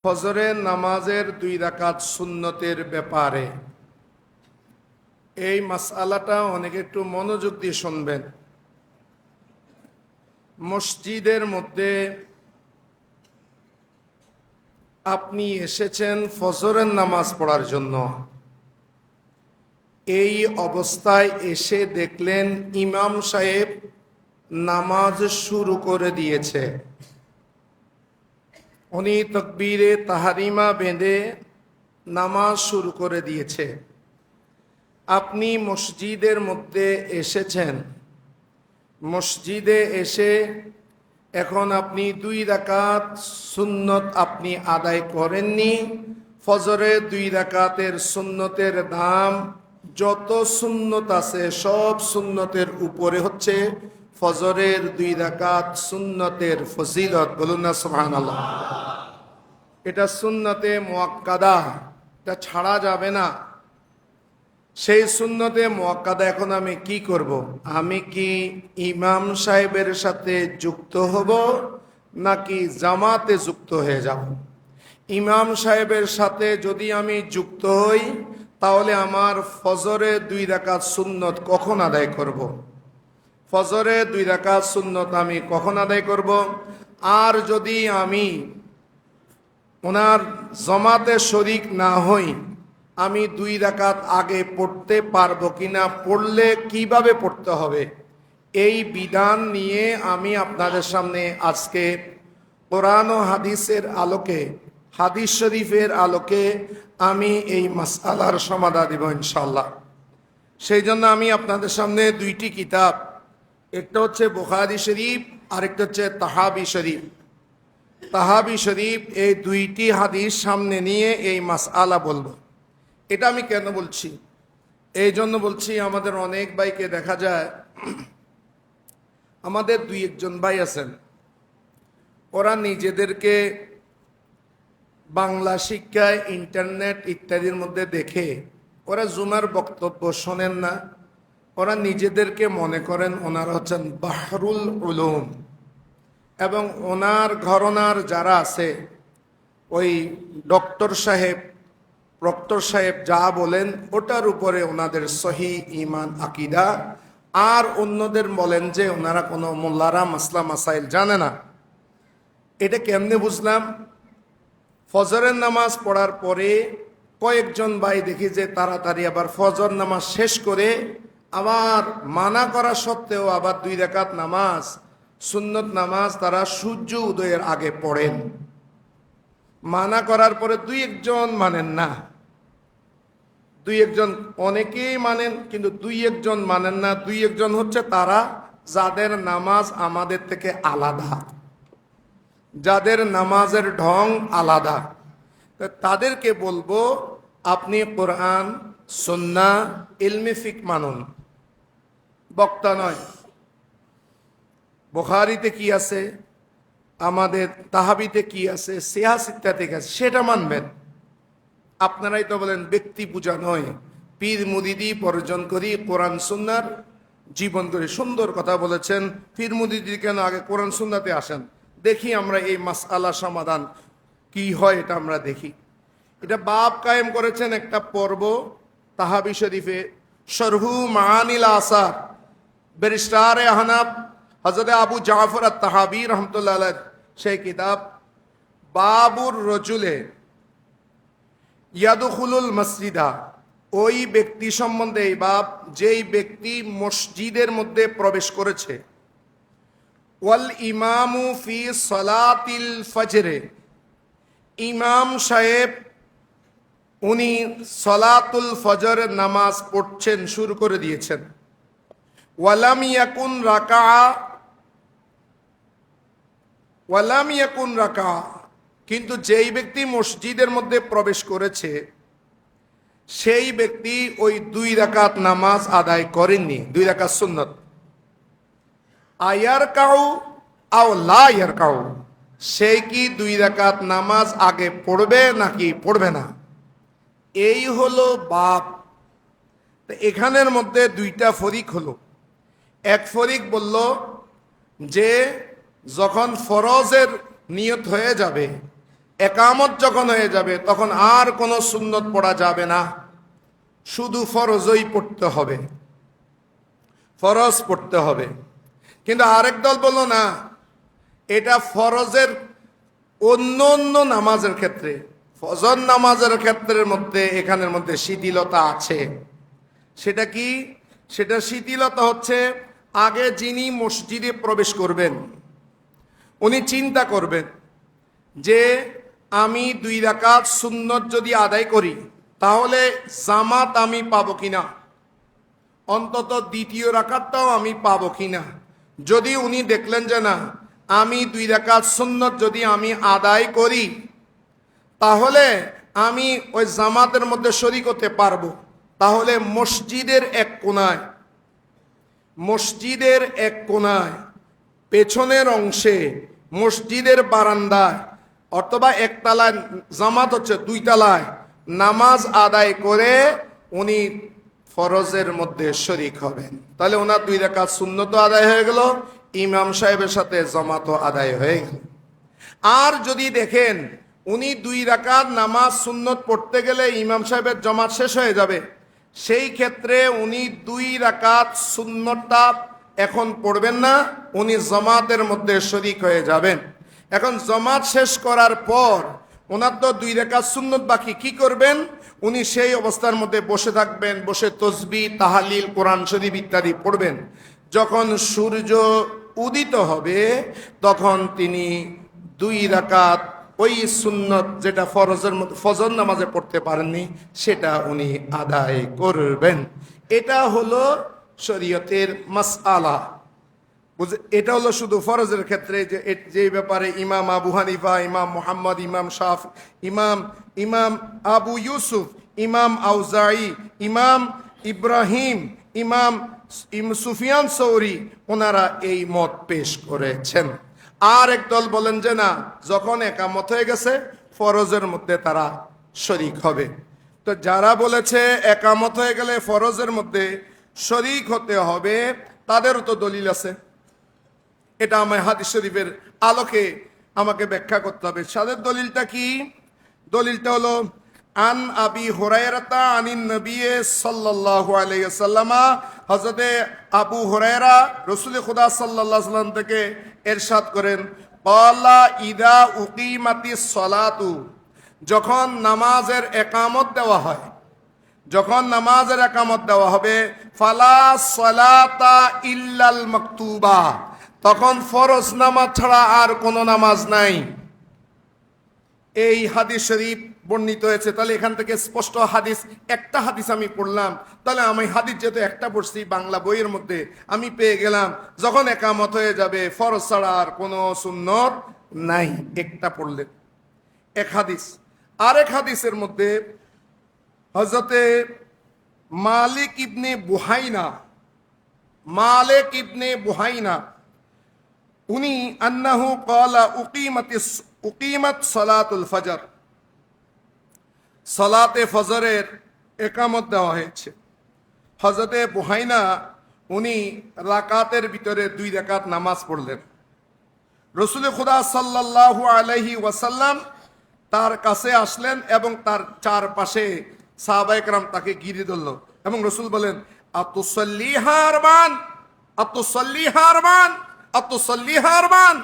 ফজরের নামাজের 2 রাকাত সুন্নতের ব্যাপারে এই মাসআলাটা অনেকে একটু মনোযোগ দিয়ে শুনবেন। মসজিদের মধ্যে আপনি এসেছেন ফজরের নামাজ পড়ার জন্য, এই অবস্থায় এসে দেখলেন ইমাম সাহেব নামাজ শুরু করে দিয়েছে। উনি তাকবীরে তাহরিমা বেঁধে নামাজ শুরু করে দিয়েছে। আপনি মসজিদের মধ্যে এসেছেন, মসজিদে এসে এখন আপনি 2 রাকাত সুন্নত আপনি আদায় করেননি। ফজরে 2 রাকাতের সুন্নতের দাম যত সুন্নত আছে সব সুন্নতের উপরে হচ্ছে ফজরের 2 রাকাত সুন্নতের ফজিলত। বলুন না সুবহানাল্লাহ। এটা সুন্নতে মুআক্কাদা, এটা ছাড়া যাবে না। সেই সুন্নতে মুআক্কাদা এখন আমি কি করব? আমি কি ইমাম সাহেবের সাথে যুক্ত হব নাকি জামাতে যুক্ত হয়ে যাব? ইমাম সাহেবের সাথে যদি আমি যুক্ত হই তাহলে আমার ফজরে 2 রাকাত সুন্নত কখন আদায় করব? ফজরে 2 রাকাত সুন্নত আমি কখন আদায় করব? আর যদি আমি ওনার জামাতে শরীক না হই, আমি 2 রাকাত আগে পড়তে পারবো কিনা, পড়লে কিভাবে পড়তে হবে, এই বিধান নিয়ে আমি আপনাদের সামনে আজকে কোরআন ও হাদিসের আলোকে, হাদিস শরীফের আলোকে আমি এই মাসআলার সমাধান দিব ইনশাআল্লাহ। সেই জন্য আমি আপনাদের সামনে 2টি কিতাব, একটা হচ্ছে বুখারী শরীফ আর একটা হচ্ছে তাহাবি শরীফ। তাহাবি শরীফ এই 2টি হাদিস সামনে নিয়ে এই মাসআলা বলবো। এটা আমি কেন বলছি? এই জন্য বলছি, আমাদের অনেক ভাইকে দেখা যায়, আমাদের 2-1 ভাই আছেন, ওরা নিজেদেরকে বাংলা শিক্ষায় ইন্টারনেট ইত্যাদির মধ্যে দেখে ওরা জুমার বক্তব্য শোনেন না। ওরা নিজেদেরকে মনে করেন ওনারা হচ্ছেন বাহরুল উলুম, এবং ওনার ঘরনার যারা আছে ওই ডক্টর সাহেব, প্রক্টর সাহেব যা বলেন ওটার উপরে ওনাদের সহি ইমান আকিদা। আর অন্যদের বলেন যে ওনারা কোনো মোল্লারা মাসলা মাসাইল জানে না। এটা কেমনে বুঝলাম? ফজরের নামাজ পড়ার পরে কয়েকজন ভাই দেখি যে তাড়াতাড়ি আবার ফজর নামাজ শেষ করে আবার মানা করা সত্ত্বেও আবার 2 রাকাত নামাজ, সুন্নত নামাজ তারা সূর্য উদয়ের আগে পড়েন। মানা করার পরে 2-1 মানেন না, 2-1 অনেকেই মানেন, কিন্তু 2-1 মানেন না। 2-1 হচ্ছে তারা যাদের নামাজ আমাদের থেকে আলাদা, যাদের নামাজের ঢং আলাদা। তাদেরকে বলবো, আপনি কোরআন সুন্নাহ ইলমে ফিক মানুন, বক্তা নয়। বুখারীতে কি আছে, আমাদের তাহাবিতে কি আছে, সিহাহ ইত্যাদি আছে, সেটা মানবেন। আপনারাই তো বলেন ব্যক্তি পূজা নয়, পীর মুরিদি বর্জন করি, কোরআন সুন্নাহর জীবন করি। সুন্দর কথা বলেছেন। পীর মুরিদি কেন আগে কোরআন সুন্নাহতে আসেন, দেখি আমরা এই মাসআলা সমাধান কি হয়, এটা আমরা দেখি। এটা বাব কায়েম করেছেন একটা পর্ব তাহাবি শরীফে, শরহু মাআনিল আসার, ব্যারিস্টার আহনাফ হযরত আবু জাফর আত-তাহাবী রাহমাতুল্লাহ আলাইহ, সেই কিতাব বাবুর রজুলে ইয়াদখুলুল মসজিদা। ওই ব্যক্তি সম্বন্ধে এই বাব, যেই ব্যক্তি মসজিদের মধ্যে প্রবেশ করেছে, ওয়াল ইমামু ফি সালাতিল ফজরে, ইমাম সাহেব উনি সালাতুল ফজর নামাজ পড়ছেন, শুরু করে দিয়েছেন। ওয়ালাম ইয়াকুন রাকা, কিন্তু যেই ব্যক্তি মসজিদের মধ্যে প্রবেশ করেছে সেই ব্যক্তি ওই 2 রাকাত নামাজ আদায় করেননি, 2 রাকাত সুন্নত। আয়ার কাউ আও লা ইয়ার কাউ, সেই কি 2 রাকাত নামাজ আগে পড়বে নাকি পড়বে না, এই হলো বাপ। এখানের মধ্যে 2টা ফরিক হলো। এক ফরিক বলল যে যখন ফরজের নিয়ত হয়ে যাবে একামত যখন হয়ে যাবে তখন আর কোনো সুন্নত পড়া যাবে না, শুধু ফরজই পড়তে হবে, ফরজ পড়তে হবে। কিন্তু আরেক দল বলল না, এটা ফরজের অন্য অন্য নামাজের ক্ষেত্রে, ফজর নামাজের ক্ষেত্রের মধ্যে এখানের মধ্যে শিথিলতা আছে। সেটা কি? সেটা শিথিলতা হচ্ছে, আগে যিনি মসজিদে প্রবেশ করবেন উনি চিন্তা করবেন যে আমি 2 রাকাত সুন্নত যদি আদায় করি তাহলে জামাত আমি পাবো কিনা, অন্তত দ্বিতীয় রাকাতটাও আমি পাবো কিনা। যদি উনি দেখলেন যে না, আমি 2 রাকাত সুন্নত যদি আমি আদায় করি তাহলে আমি ওই জামাতের মধ্যে শরীক হতে পারবো, তাহলে মসজিদের এক কোণায় পেছনের অংশে মসজিদের বারান্দায় অথবা একতলায়, জামাত হচ্ছে 2 তলায়, নামাজ আদায় করে উনি ফরজের মধ্যে শরীক হবেন। তাহলে ওনার 2 রাকাত সুন্নত আদায় হয়ে গেল, ইমাম সাহেবের সাথে জামাতও আদায় হয়ে গেল। আর যদি দেখেন উনি 2 রাকাত নামাজ সুন্নত পড়তে গেলে ইমাম সাহেবের জামাত শেষ হয়ে যাবে, সেই ক্ষেত্রে উনি 2 রাকাত সুন্নতটা এখন পড়বেন না, উনি জামাতের মধ্যে শরীক হয়ে যাবেন। এখন জামাত শেষ করার পর ওনার তো 2 রাকাত সুন্নত বাকি, কি করবেন? উনি সেই অবস্থার মধ্যে বসে থাকবেন, বসে তসবিহ, তাহালিল, কোরআন শরীফ ইত্যাদি পড়বেন। যখন সূর্য উদিত হবে তখন তিনি 2 রাকাত ওই সুন্নত যেটা ফজর নামাজে পড়তে পারেননি সেটা উনি আদায় করবেন। এটা হলো শরীয়তের মাসআলা। এটা হলো শুধু ফরজের ক্ষেত্রে, যে ব্যাপারে ইমাম আবু হানিফা, ইমাম মুহাম্মদ, ইমাম শাফি, ইমাম আবু ইউসুফ, ইমাম আউজাঈ, ইমাম ইব্রাহিম, ইমাম সুফিয়ান সৌরি ওনারা এই মত পেশ করেছেন। আর একদল বলেন যে না, যখন একামত হয়ে গেছে ফরজের মধ্যে তারা শরীক হবে। তো যারা বলেছে একামত হয়ে গেলে ফরজের মধ্যে শরীক হতে হবে তাদেরও তো দলিল আছে, এটা আমার হাদিস শরীফের আলোকে আমাকে ব্যাখ্যা করতে হবে। তাদের দলিলটা কি? দলিলটা হলো আন আবি হুরায়রাতা আনিন নবী সাল্লাল্লাহু আলাইহি ওয়াসাল্লাম, হযরতে আবু হুরায়রা রাসূল খুদা সাল্লাল্লাহু আলাইহি ওয়াসাল্লাম থেকে ইরশাদ করেন, ক্বালা ইদা উকিমাতিস সালাতু, যখন নামাজের একামত দেওয়া হয়, যখন নামাজের একামত দেওয়া হবে, ফালা সালাতা ইল্লাল মাকতুবা, তখন ফরজ নামাজ ছাড়া আর কোনো নামাজ নাই। এই হাদিস শরীফ বর্ণিত হয়েছে। তাহলে এখান থেকে স্পষ্ট হাদিস, একটা হাদিস আমি পড়লাম, তাহলে আমি হাদিস যেহেতু একটা পড়ছি বাংলা বইয়ের মধ্যে, আমি পেয়ে গেলাম যখন একামত হয়ে যাবে ফরজ ছাড়া আর কোনো সুন্নত নাই, একটা পড়লে এক হাদিস। আরেক হাদিসের মধ্যে হযরতে মালিক ইবনে বুহাইনা উনি আন্নাহু ক্বালা উকিমাত সালাতুল ফজর, সালাতে ফজরের একামত দেওয়া হয়েছে। হযরতে বুহাইনা উনি রাকাতের ভিতরে 2 রাকাত নামাজ পড়লেন। রাসূল খুদা সাল্লাল্লাহু আলাইহি ওয়াসাল্লাম তার কাছে আসলেন এবং তার চারপাশে সাহাবায়ে কেরাম তাকে ঘিরে ধরল এবং রাসূল বলেন, আতুসাল্লিহা আরবান, আতুসাল্লিহা আরবান, আতুসাল্লিহা আরবান,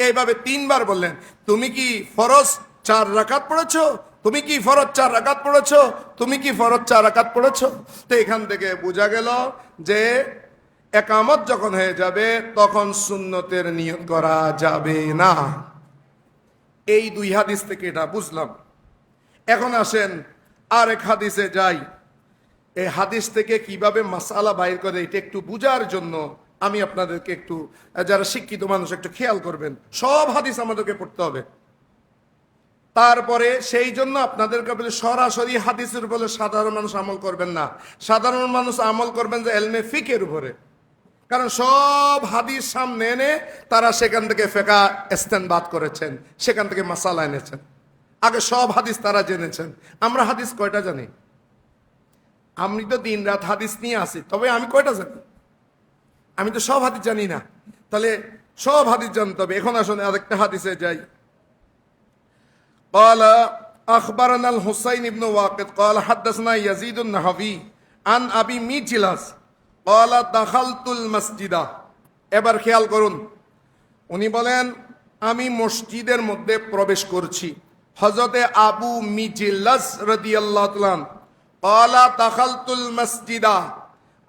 এইভাবে 3 বার বললেন, তুমি কি ফরজ 4 রাকাত পড়েছো? তুমি কি ফরজ 4 রাকাত পড়েছো? তুমি কি ফরজ 4 রাকাত পড়েছো? তো এখান থেকে বোঝা গেল যে একামত যখন হয়ে যাবে তখন সুন্নতের নিয়ত করা যাবে না। এই 2 হাদিস থেকে এটা বুঝলাম। এখন আসেন আরেক হাদিসে যাই। এই হাদিস থেকে কিভাবে মাসআলা বাইর করে এটা একটু বুঝার জন্য আমি আপনাদেরকে একটু, যারা শিক্ষিত মানুষ একটু খেয়াল করবেন, সব হাদিস আমাদেরকে পড়তে হবে। তারপরে সেই জন্য আপনাদেরকে বলে সরাসরি হাদিসের বলে সাধারণ মানুষ আমল করবেন না, সাধারণ মানুষ আমল করবেন যে এলমে ফিকের উপরে। কারণ সব হাদিস সামনে এনে তারা সেখান থেকে ফিকহ ইস্তেনবাত করেছেন, সেখান থেকে মাসালা এনেছেন। আগে সব হাদিস তারা জেনেছেন। আমরা হাদিস কয়টা জানি? আমি তো দিন রাত হাদিস নিয়ে আসি, তবে আমি কয়টা জানি? আমি তো সব হাদিস জানি না। তাহলে সব হাদিস জানতে হবে। এখন আসলে আরেকটা হাদিসে যাই। قال أخبرنا الحسين بن واقد قال حدثنا يزيد النحوي عن أبي ميجلاس قال دخلت المسجد। এবার খেয়াল করুন, উনি বলেন আমি মসজিদের মধ্যে প্রবেশ করছি। হযরতে আবু মিজলাস রাদিয়াল্লাহু তাআলা قال دخلت المسجد,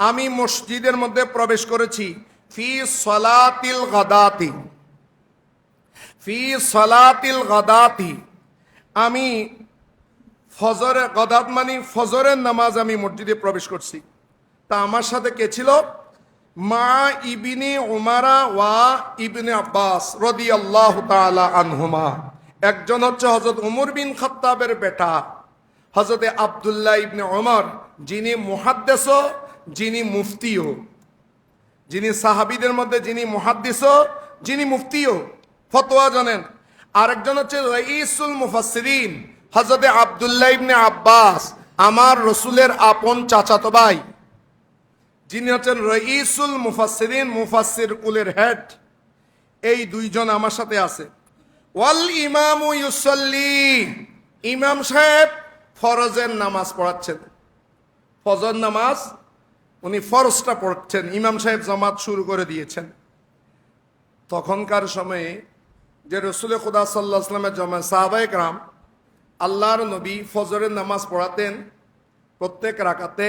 আমি মসজিদের মধ্যে প্রবেশ করেছি। ফি সলাতিল গাদাতি, ফি সলাতিল গাদাতি, আমি ফজরের, গদাত মানে ফজরের নামাজ, আমি মসজিদে প্রবেশ করছি। তা আমার সাথে কে ছিল? মা ইবনে উমারা ওয়া ইবনে আব্বাস রাদিয়াল্লাহু তাআলা আনহুমা। একজন হচ্ছে হযরত ওমর বিন খাত্তাবের বেটা হযরতে আব্দুল্লাহ ইবনে ওমর, যিনি মুহাদ্দিসও, যিনি মুফতিও, যিনি সাহাবীদের মধ্যে যিনি মুহাদ্দিসও, যিনি মুফতিও, ফতোয়া জানেন। আরেকজন হচ্ছে রাইসুল মুফাসসিরিন হযরতে আব্দুল্লাহ ইবনে আব্বাস, আমার রসুলের আপন চাচাতো ভাই, যিনি হচ্ছেন রাইসুল মুফাসসিরিন, মুফাসসির কুলের হেড। এই দুইজন আমার সাথে আছে। ওয়াল ইমামু ইউসাল্লি, ইমাম সাহেব ফরজের নামাজ পড়াচ্ছেন। ফজর নামাজ উনি ফরজটা পড়ছেন, ইমাম সাহেব জামাত শুরু করে দিয়েছেন। তখনকার সময়ে যে রসুল খুদা সাল্লাল্লাহু আলাইহি ওয়াসাল্লামের জমায় সাহাবায়ে কেরাম, আল্লাহর নবী ফজরের নামাজ পড়াতেন প্রত্যেক রাকাতে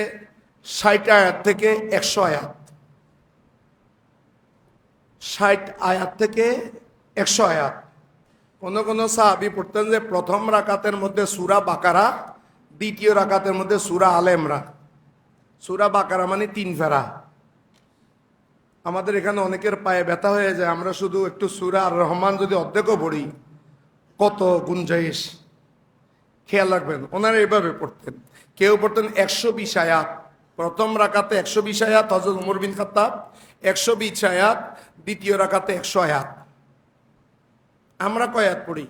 60 আয়াত থেকে 100 আয়াত, 60 আয়াত থেকে 100 আয়াত। কোন কোন সাহাবী পড়তেন যে প্রথম রাকাতের মধ্যে সূরা বাকারা, দ্বিতীয় রাকাতের মধ্যে সূরা আলে ইমরান। সূরা বাকারা মানে 3 ফেরা। আমাদের এখানে অনেকের পায়ে ব্যথা হয়ে যায়, আমরা শুধু একটু সূরা আর রহমান যদি অর্ধেকও পড়ি, কত গুঞ্জাইশ। খেয়াল রাখবেন, ওনারা এইভাবে পড়তেন। কেউ পড়তেন 120 আয়াত, প্রথম রাকাতে 120 আয়াত হযরত ওমর বিন খাত্তাব, 120 আয়াত দ্বিতীয় রাকাতে 100 আয়াত। আমরা কয় আয়াত পড়ি?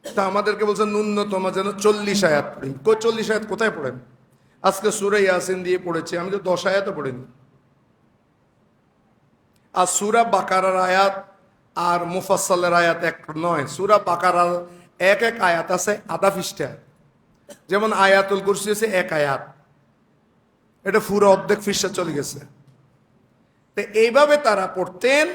তা আমাদেরকে বলছেন ন্যূনতম যেন 40 আয়াত পড়ি। 40 আয়াত কোথায় পড়েন? আজকে সূরা ইয়াসিন দিয়ে পড়েছি, আমি তো 10 আয়াতও পড়িনি। আর সূরা বাকারার আয়াত আর মুফাসসালের আয়াত এক নয়। সূরা বাকারার এক এক আয়াত আছে আধা পৃষ্ঠা, যেমন আয়াতুল কুরসি আছে 1 আয়াত, এটা পুরো অর্ধেক পৃষ্ঠা চলে গেছে। তো এইভাবে তারা পড়তেন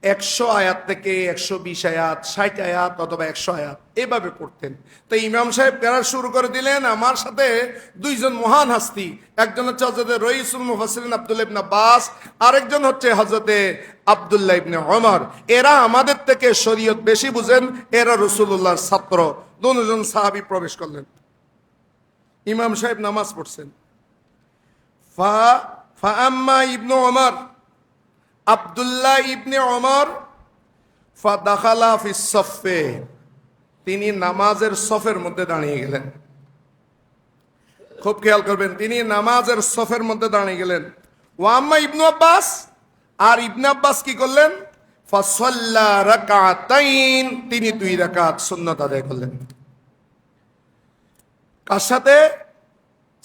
100 আয়াত থেকে 120 আয়াত, 60 আয়াত অথবা 100 আয়াত, এভাবে পড়তেন। তো ইমাম সাহেব কেরাত শুরু করে দিলেন। আমার সাথে দুইজন মহান হাস্তি, একজন হচ্ছে হযরতে রাইসুল মুফাসসিরিন আব্দুল্লাহ ইবনে আব্বাস, আরেকজন হচ্ছে হযরতে আব্দুল্লাহ ইবনে ওমর। এরা আমাদের থেকে শরীয়ত বেশি বুঝেন, এরা রাসূলুল্লাহর ছাত্র। দুজন সাহাবী প্রবেশ করলেন, ইমাম সাহেব নামাজ পড়ছেন। ফাআম্মা ইবনে ওমর, আব্দুল্লাহ ইবনে ওমর, ফাদাখালা ফিস সফে, তিনি নামাজের সফের মধ্যে দাঁড়িয়ে গেলেন। খুব খেয়াল করবেন, তিনি নামাজের সফের মধ্যে দাঁড়িয়ে গেলেন। ওয়াম্মা ইবনে আব্বাস, আর ইবনে আব্বাস কি করলেন? ফাসাল্লা রাকাতাইন, তিনি 2 রাকাত সুন্নাত আদায় করলেন। কার সাথে?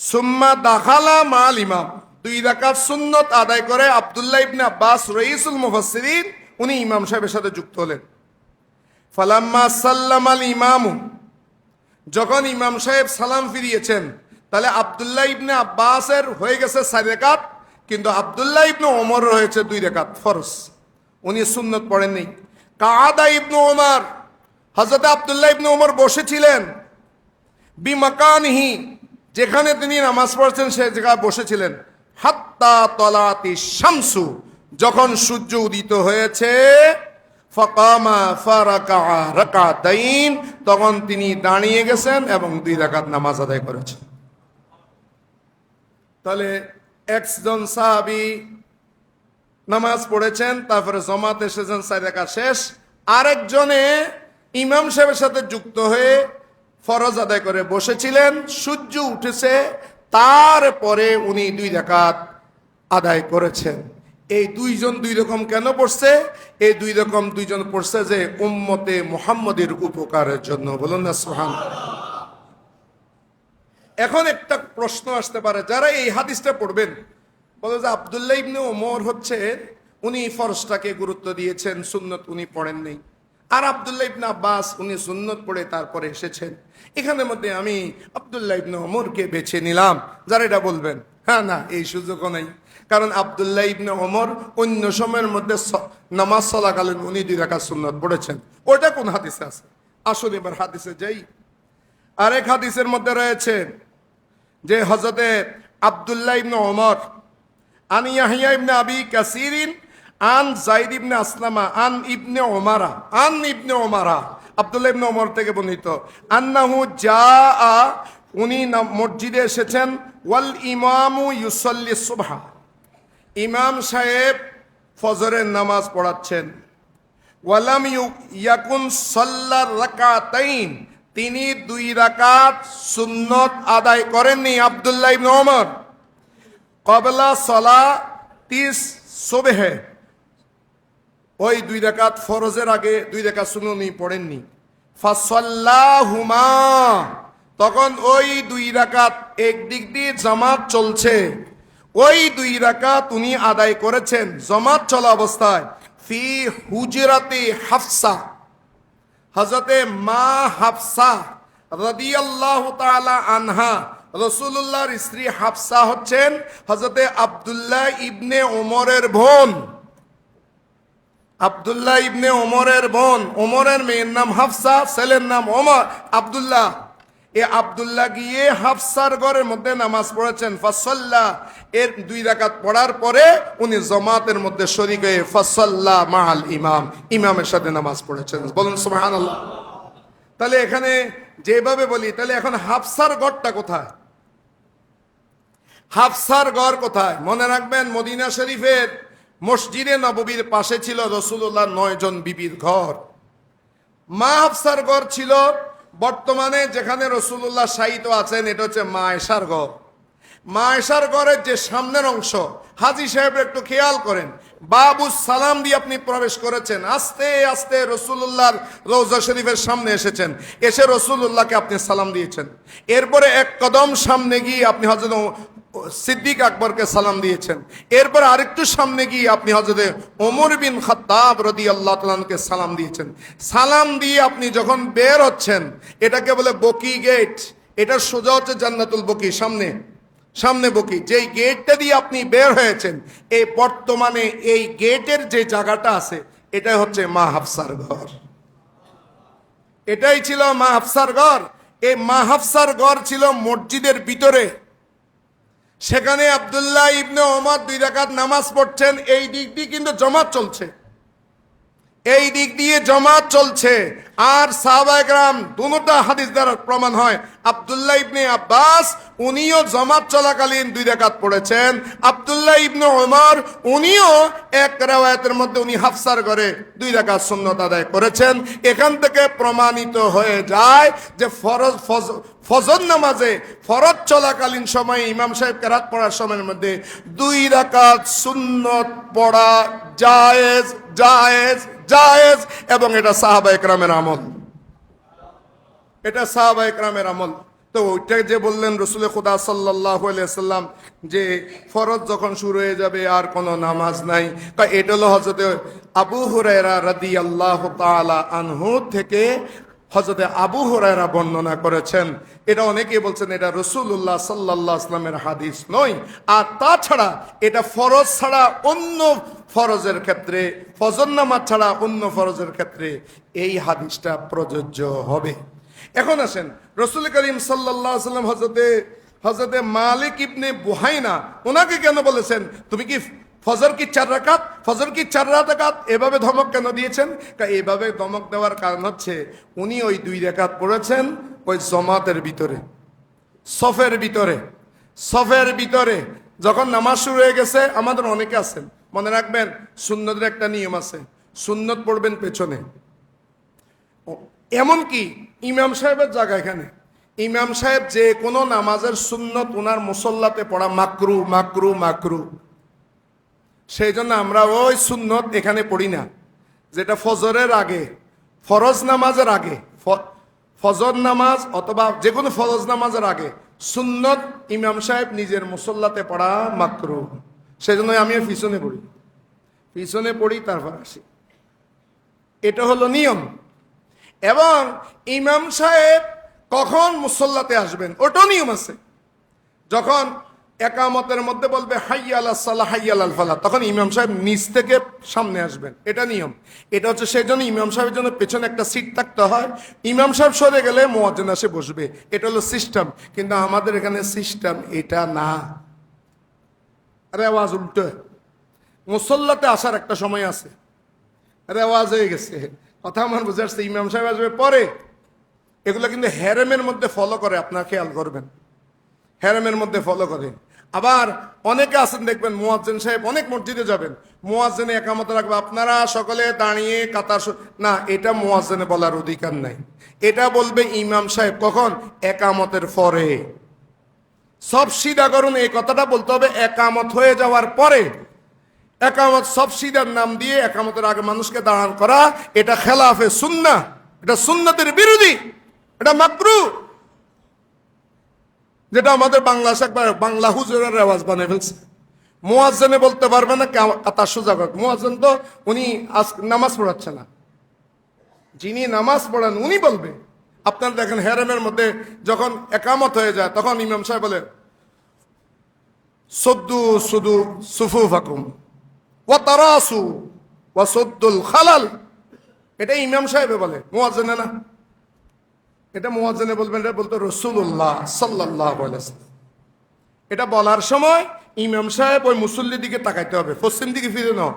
সুম্মা দাখালা মাল ইমাম, 2 রাকাত সুন্নাত আদায় করে আব্দুল্লাহ ইবনে আব্বাস রাইসুল মুফাসসিরিন, উনি ইমাম সাহেবের সাথে যুক্ত হলেন। ফালাম্মা সাল্লামাল ইমামু, যখন ইমাম সাহেব সালাম ফিরিয়েছেন, তাহলে আব্দুল্লাহ ইবনে আব্বাসের হয়ে গেছে 4 রাকাত, কিন্তু আব্দুল্লাহ ইবনে ওমর হয়েছে 2 রাকাত ফরজ, উনি সুন্নত পড়েননি। কাআদা ইবনে ওমর, হযরত আব্দুল্লাহ ইবনে ওমর বসেছিলেন বিমাকানিহি, যেখানে তিনি নামাজ পড়ছেন সে জায়গায় বসেছিলেন। হাত্তা তলাতি শামসু, যখন সূর্য উদিত হয়েছে, ফাকামা ফারাকা রাকাতাইন, তখন তিনি দাঁড়িয়ে গেছেন এবং 2 রাকাত নামাজ আদায় করেছেন। তাহলে একজন সাহাবী নামাজ পড়েছেন, তারপরে জামাত এসেছেন, 4 রাকাত শেষ। আরেকজনে ইমাম সাহেবের সাথে যুক্ত হয়ে ফরজ আদায় করে বসেছিলেন, সূর্য উঠেছে, তারপরে উনি 2 রাকাত আদায় করেছেন। এই দুইজন 2 রকম কেন পড়ছে? এই 2 রকম দুইজন পড়ছে যে উম্মতে মুহাম্মদের উপকারের জন্য। বলুন না সুবহানাল্লাহ। এখন একটা প্রশ্ন আসতে পারে, যারা এই হাদিসটা পড়বেন বলে যে আব্দুল্লাহ ইবনে ওমর হচ্ছে উনি ফরজটাকে গুরুত্ব দিয়েছেন, সুন্নত উনি পড়েন নেই। আর আব্দুল্লাহ ইবনে আব্বাস উনি সুন্নত পড়ে তারপরে এসেছেন। এখানের মধ্যে আমি আব্দুল্লাহ ইবনে ওমরকে বেছে নিলাম, যারা এটা বলবেন হ্যাঁ না এই সুযোগও নেই, কারণ আব্দুল্লাহ ইবনে ওমর অন্য সময়ের মধ্যে নামাজ চলাকালীন উনি 2 রাকাত সুন্নত পড়েছেন। ওটা কোন হাদিসে আছে? আসুন এবার হাদিসে যাই। আরেক হাদিসের মধ্যে রয়েছে যে হযরতে আব্দুল্লাহ ইবনে ওমর আন ইয়াহইয়া ইবনে আবি কাসিরিন আন যায়েদ ইবনে আসলামা আন ইবনে ওমারা আব্দুল্লাহ ইবনে ওমর থেকে বর্ণিত আন্নাহু জাআ উনি মসজিদে এসেছেন ওয়াল ইমামু ইউসাল্লি সুবহা ইমাম সাহেব ফজরের নামাজ পড়াচ্ছেন ওয়ালাম ইয়াকুন সাল্লার রাকাতাইন তিনি 2 রাকাত সুন্নত আদায় করেননি আব্দুল্লাহ ইবনে ওমর ক্বাবলা সালাতিস সুবহ ওই 2 রাকাত ফরজের আগে 2 রাকাত সুন্নত পড়েননি ফাসাল্লাহুমা তখন ওই 2 রাকাত একদিক দিয়ে জামাত চলছে ওই 2 রাকাত উনি আদায় করেছেন জামাত চলা অবস্থায় ফি হুজরাতে হাফসা হযরতে মা হাফসা রাদিয়াল্লাহু তাআলা আনহা রাসূলুল্লাহর স্ত্রী হাফসা হচ্ছেন হযরতে আব্দুল্লাহ ইবনে ওমরের বোন। আব্দুল্লাহ ইবনে ওমরের বোন, ওমরের মেয়ের নাম হাফসা, ছেলের নাম ওমর আব্দুল্লাহ। এ আব্দুল্লাহ গিয়ে হাফসার ঘরের মধ্যে নামাজ পড়েছেন ফাসাল্লা এর 2 রাকাত পড়ার পরে উনি জামাতের মধ্যে শরীক হয়ে ফাসাল্লা মাআল ইমাম ইমামের সাথে নামাজ পড়েছেন। বলুন সুবহানাল্লাহ। তাহলে এখানে যেভাবে বলি তাহলে এখন হাফসার ঘরটা কোথায়? হাফসার ঘর কোথায়? মনে রাখবেন মদিনা শরীফের মসজিদে নববীর পাশে ছিল রাসূলুল্লাহ 9 জন বিবির ঘর। মা হাফসার ঘর ছিল বর্তমানে যেখানে রাসূলুল্লাহ শায়িত আছেন এটা হচ্ছে মা আয়েশার ঘর। মা আয়েশার ঘরের যে সামনের অংশ হাজী সাহেব একটু খেয়াল করেন, বাবু সালাম দিয়ে আপনি প্রবেশ করেছেন, আস্তে আস্তে রাসূলুল্লাহর রওজা শরীফের সামনে এসেছেন, এসে রাসূলুল্লাহকে আপনি সালাম দিয়েছেন। এরপরে 1 কদম সামনে গিয়ে আপনি হযরত সিদ্দিক আকবরকে সালাম দিয়েছেন। এরপর আরেকটু সামনে গিয়ে আপনি হযরত ওমর বিন খাত্তাব রাদিয়াল্লাহু তাআলা আনহুকে সালাম দিয়েছেন। সালাম দিয়ে আপনি যখন বের হচ্ছেন এটাকে বলে বকি গেট, এটা সোজা হচ্ছে জান্নাতুল বকি, সামনে বকি। যেই গেটটা দিয়ে আপনি বের হয়েছেন এই বর্তমানে এই গেটের যে জায়গাটা আছে এটাই হচ্ছে মা হাফসার ঘর। এটাই ছিল মা হাফসার ঘর। এই মা হাফসার ঘর ছিল মসজিদের ভিতরে। সেখানে আব্দুল্লাহ ইবনে ওমর 2 রাকাত নামাজ পড়ছেন, এই দিক দিয়ে কিন্তু জামাত চলছে, এই দিক দিয়ে জামাত চলছে। আর সাহাবায়ে কেরাম দুটোটা হাদিস দ্বারা প্রমাণ হয় আব্দুল্লাহ ইবনে আব্বাস উনিও জামাত চলাকালীন 2 রাকাত পড়েছেন, আব্দুল্লাহ ইবনে ওমর উনিও এক riwayat-এর মধ্যে উনি হাফসার ঘরে 2 রাকাত সুন্নাত আদায় করেছেন। এখান থেকে প্রমাণিত হয়ে যায় যে ফজর নামাজে ফরজ চলাকালীন সময়ে ইমাম সাহেব কেরাত পড়ার সময়ের মধ্যে 2 রাকাত সুন্নত পড়া জায়েজ জায়েজ জায়েজ, এবং এটা সাহাবায়ে কেরামের আমল, এটা সাহাবায়ে কেরামের আমল। তো ওইটা যে বললেন রাসূল খুদা সাল্লাল্লাহু আলাইহি সাল্লাম যে ফরজ যখন শুরু হয়ে যাবে আর কোনো নামাজ নাই, তা এটা হলো হযরত আবু হুরায়রা রাদিয়াল্লাহু তাআলা আনহু থেকে হযরত আবু হুরায়রা বর্ণনা করেছেন। এটা অনেকেই বলছেন এটা রাসূলুল্লাহ সাল্লাল্লাহু আলাইহি ওয়াসাল্লামের হাদিস নয়। আর তাছাড়া এটা ফরজ ছাড়া অন্য ফরজের ক্ষেত্রে, ফজর নামাজ ছাড়া অন্য ফরজের ক্ষেত্রে এই হাদিসটা প্রযোজ্য হবে। এখন আসেন রাসূল করিম সাল্লাল্লাহু আলাইহি ওয়াসাল্লাম হযরতে মালিক ইবনে বুহাইনা ওনাকে কেন বলেছেন তুমি কি ফজর কি 4 রাকাত, ফজর কি 4 রাকাত, এভাবে ধমক কেন দিয়েছেন? এইভাবে ধমক দেওয়ার কারণ হচ্ছে উনি ওই 2 রাকাত পড়েছেন ওই জামাতের ভিতরে, সফের ভিতরে যখন নামাজ শুরু হয়ে গেছে। আমাদের অনেকে আছেন মনে রাখবেন সুন্নতের একটা নিয়ম আছে, সুন্নত পড়বেন পেছনে। এমনকি ইমাম সাহেবের জায়গা, এখানে ইমাম সাহেব যে কোনো নামাজের সুন্নত ওনার মুসল্লাতে পড়া মাকরু মাকরু মাকরু। সেই জন্য আমরা ওই সুন্নত এখানে পড়ি না, যেটা ফজরের আগে, ফরজ নামাজের আগে, ফজর নামাজ অথবা যে কোনো ফরজ নামাজের আগে সুন্নত ইমাম সাহেব নিজের মুসল্লাতে পড়া মাকরু। সেই জন্য আমিও পিছনে পড়ি তারপর আসি। এটা হলো নিয়ম। এবং ইমাম সাহেব কখন মুসল্লাতে আসবেন ওটাও নিয়ম আছে। যখন একামতের মধ্যে বলবে হাইয়া আলাস সালাহ হাইয়া আলাল ফালাহ, তখন ইমাম সাহেব নিচ থেকে সামনে আসবেন, এটা নিয়ম। এটা হচ্ছে সেই জন্য ইমাম সাহেবের জন্য পেছনে একটা সিট থাকতে হয়। ইমাম সাহেব সরে গেলে মুয়াজ্জিন এসে বসবে, এটা হলো সিস্টেম। কিন্তু আমাদের এখানে সিস্টেম এটা না, রেওয়াজ উল্টো। মুসল্লাতে আসার একটা সময় আছে, রেওয়াজ হয়ে গেছে। কথা আমার বুঝে আসছে, ইমাম সাহেব আসবে পরে। এগুলো কিন্তু হেরেমের মধ্যে ফলো করে, আপনারা খেয়াল করবেন, হেরেমের মধ্যে ফলো করে। আবার অনেকে আছেন দেখবেন, মুয়াজ্জিন সাহেব অনেক মসজিদে যাবেন, মুয়াজ্জিনে একামত রাখবে, আপনারা সকলে দাঁড়িয়ে কাতার না, এটা মুয়াজ্জিনে বলার অধিকার নাই। এটা বলবে ইমাম সাহেব কখন? একামতের পরে। সব সিধা করুন, এই কথাটা বলতে হবে একামত হয়ে যাওয়ার পরে। একামত সব সিধার নাম দিয়ে একামতের আগে মানুষকে দাঁড়ান করা, এটা খেলাফে সুন্নাহ, এটা সুন্নতের বিরোধী, এটা মাকরুহ। যেটা আমাদের বাংলা হুজুরের রেওয়াজ বানিয়ে ফেলছে। মুয়াজ্জিনে বলতে পারবে না কাতার সোজা কর। মুয়াজ্জিন তো উনি নামাজ পড়াচ্ছে না, যিনি নামাজ পড়ান উনি বলবে। আপনারা দেখেন হেরেমের মধ্যে যখন একামত হয়ে যায়, তখন ইমাম সাহেব বলে সদ্দু সুদু সুফুফাকুম ওয়া তারাসু ওয়া সদ্দুল খালাল। এটা ইমাম সাহেবে বলে, মুয়াজ্জিনে না। এটা মুয়াজ্জিনে বলবেন, এটা বলতো রাসূলুল্লাহ সাল্লাল্লাহু আলাইহি ওয়াসাল্লাম। এটা বলার সময় ইমাম সাহেব ওই মুসল্লির দিকে তাকাইতে হবে, পশ্চিম দিকে ফিরে নাও।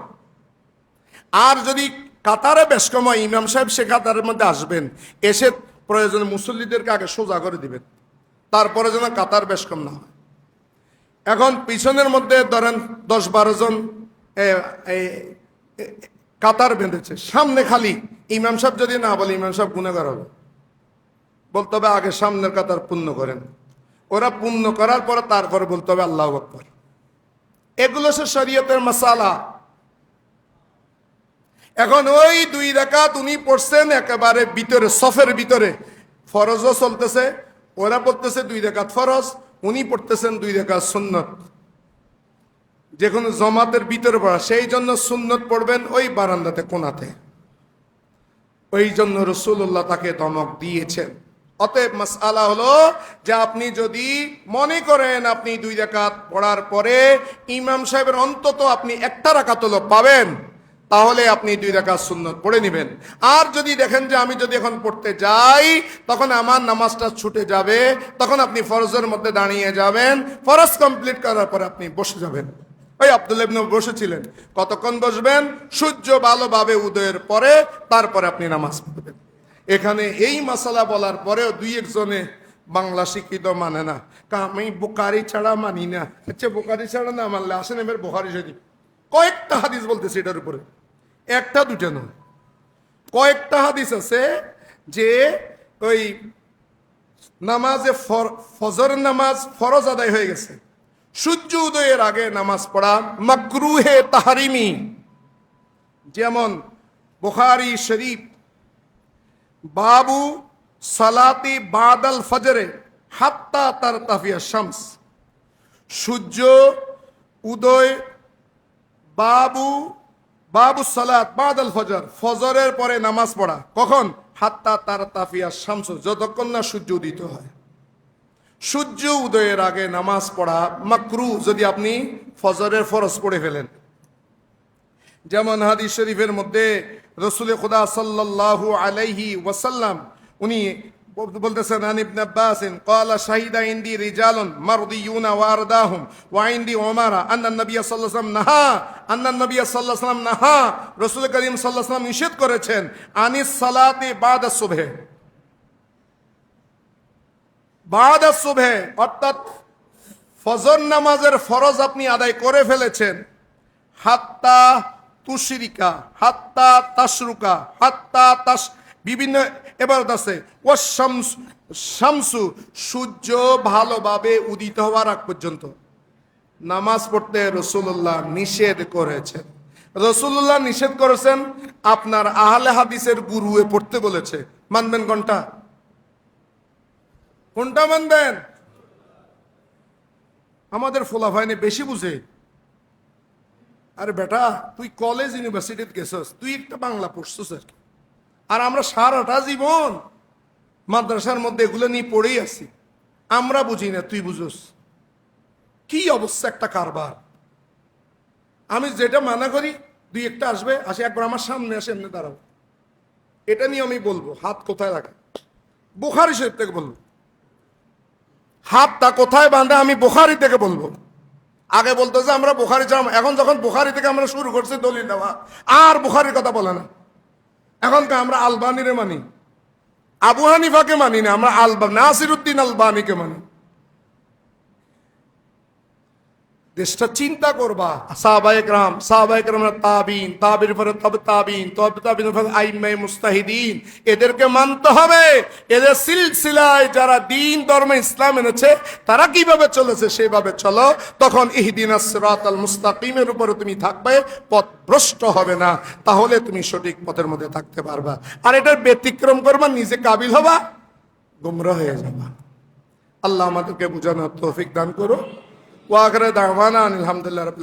আর যদি কাতারে বেশ কম হয়, ইমাম সাহেব সে কাতারের মধ্যে আসবেন, এসে প্রয়োজনে মুসল্লিদেরকে আগে সোজা করে দিবেন, তারপরে যেন কাতার বেশ কম না হয়। এখন পিছনের মধ্যে ধরেন 10-12 জন কাতার বেঁধেছে, সামনে খালি। ইমাম সাহেব যদি না বলে, ইমাম সাহেব গুনাহগার হবে। বলতে হবে আগে সামনের কাতার পূর্ণ করেন, ওরা পূর্ণ করার পরে তারপরে বলতে হবে আল্লাহু আকবার। এগুলো সে শরীয়তের মাসালা। এখন ওই 2 রাকাত উনি পড়ছেন একেবারে ভিতরে, সফের ভিতরে, ফরজও চলতেছে, ওরা পড়তেছে 2 রাকাত ফরজ, উনি পড়তেছেন 2 রাকাত সুন্নত। যে কোনো জমাতের ভিতরে পড়া, সেই জন্য সুন্নত পড়বেন ওই বারান্দাতে কোনাতে। ওই জন্য রাসূলুল্লাহ তাকে ধমক দিয়েছেন। অতএব মাসআলা হলো যে আপনি যদি মনে করেন আপনি 2 রাকাত পড়ার পরে ইমাম সাহেবের অন্তত আপনি একটা রাকাত হলো পাবেন, তাহলে আপনি 2 রাকাত সুন্নত পড়ে নেবেন। আর যদি দেখেন যে আমি যদি এখন পড়তে যাই তখন আমার নামাজটা ছুটে যাবে, তখন আপনি ফরজের মধ্যে দাঁড়িয়ে যাবেন, ফরজ কমপ্লিট করার পর আপনি বসে যাবেন। ওই আব্দুল্লাহ ইবনে বসেছিলেন, কতক্ষণ বসবেন? সূর্য ভালোভাবে উদয়ের পরে, তারপরে আপনি নামাজ পড়বেন। এখানে এই মাসালা বলার পরেও 2-1 জনে বাংলা শিক্ষিত মানে না, আমি বুখারী ছাড়া মানি না। আচ্ছা, বুখারী ছাড়া না মানলে আসেন এবার বুখারী শরীফ, কয়েকটা হাদিস বলতেছে এটার উপরে, একটা দুটো নয়, কয়েকটা হাদিস আছে যে ওই নামাজে ফজর নামাজ ফরজ আদায় হয়ে গেছে, সূর্য উদয়ের আগে নামাজ পড়া মাকরুহে তাহরিমি। যেমন বুখারী শরীফ, বাবু সালাতি বাদাল ফজরে হাত্তা তারতাফিয়া শামস, সূর্য উদয়, বাবু সালাত বাদাল ফজর, ফজরের পরে নামাজ পড়া কখন? হাত্তা তারতাফিয়া শামস, যতক্ষণ না সূর্য উদিত হয়। সূর্য উদয়ের আগে নামাজ পড়া মাকরুহ যদি আপনি ফজরের ফরজ পড়ে ফেলেন। যেমন হাদিস শরীফের মধ্যে রাসূল খুদা সাল্লাল্লাহু আলাইহি ওয়াসাল্লাম উনি বলতেছেন, আন ইবনে আব্বাস ক্বালা শাহিদা ইনদি রিজালুন মারদিয়ুনা ওয়া আরদাহুম ওয়া ইনদি উমারা আন্না নবী সাল্লাল্লাহু আলাইহি ওয়াসাল্লাম নাহা, রাসূল করিম সাল্লাল্লাহু আলাইহি ওয়াসাল্লাম নিষেধ করেছেন আনিস সালাতি বাদা সুবহে, বাদা সুবহে অর্থাৎ ফজর নামাজের ফরজ আপনি আদায় করে ফেলেছেন, হাত্তা তুশরিকা, হাত্তা তাশরুকা, হাত্তা তাশ, বিভিন্ন ইবাদত আছে। ও শামসু, সূর্য ভালোভাবে উদিত হওয়ার আগ পর্যন্ত নামাজ পড়তে রাসূলুল্লাহ নিষেধ করেছেন। রাসূলুল্লাহ নিষেধ করেছেন, আপনার আহলে হাদিসের গুরুয়ে পড়তে বলেছে। মানবেন কোনটা? কোনটা মানবেন? আমাদের ফোলাফাইনে বেশি বুঝে। আরে বেটা, তুই কলেজ ইউনিভার্সিটিতে গেছস, তুই একটা বাংলা পড়ছস আর কি, আর আমরা সারাটা জীবন মাদ্রাসার মধ্যে এগুলো নিয়ে পড়েই আছি। আমরা বুঝি না, তুই বুঝোস কি অবস্থা একটা কারবার। আমি যেটা মানা করি, দুই একটা আসবে, আসে একবার আমার সামনে আসে, এমনি দাঁড়াবো, এটা নিয়ে আমি বলবো হাত কোথায় রাখে। বুখারী শরীফ থেকে বলবো, হাতটা কোথায় বাঁধে আমি বুখারী থেকে বলবো। আগে বলতো যে আমরা বুখারী ছিলাম, এখন যখন বুখারী থেকে আমরা শুরু করছি দলিল দেওয়া, আর বুখারীর কথা বলে না। এখন আমরা আলবানিরে মানি, আবু হানিফাকে মানি না, আমরা নাসিরউদ্দিন আলবানীকে মানি। দেশটা চিন্তা করবা, সাহাবায়ে কেরাম তাবিন, তাবির পরে তাবিন, তাবিনের পরে আইম্মায়ে মুস্তাহিদিন, এদেরকে মানতে হবে। এদের সিলসিলায় যারা দ্বীন ধর্ম ইসলাম এনেছে তারা কিভাবে চলেছে সেভাবে চলো, তখন ইহদিনাস সিরাতাল মুস্তাকিমের উপরে তুমি থাকবে, পথ ভ্রষ্ট হবে না, তাহলে তুমি সঠিক পথের মধ্যে থাকতে পারবা। আর এটার ব্যতিক্রম করবা, নিজে কাবিল হবা, গুমরাহ হয়ে যাবা। আল্লাহ আমাদেরকে বুঝানোর তৌফিক দান করো। ওয়া আখিরু দাওয়ানা আলহামদুলিল্লাহি রাব্বিল আলামিন।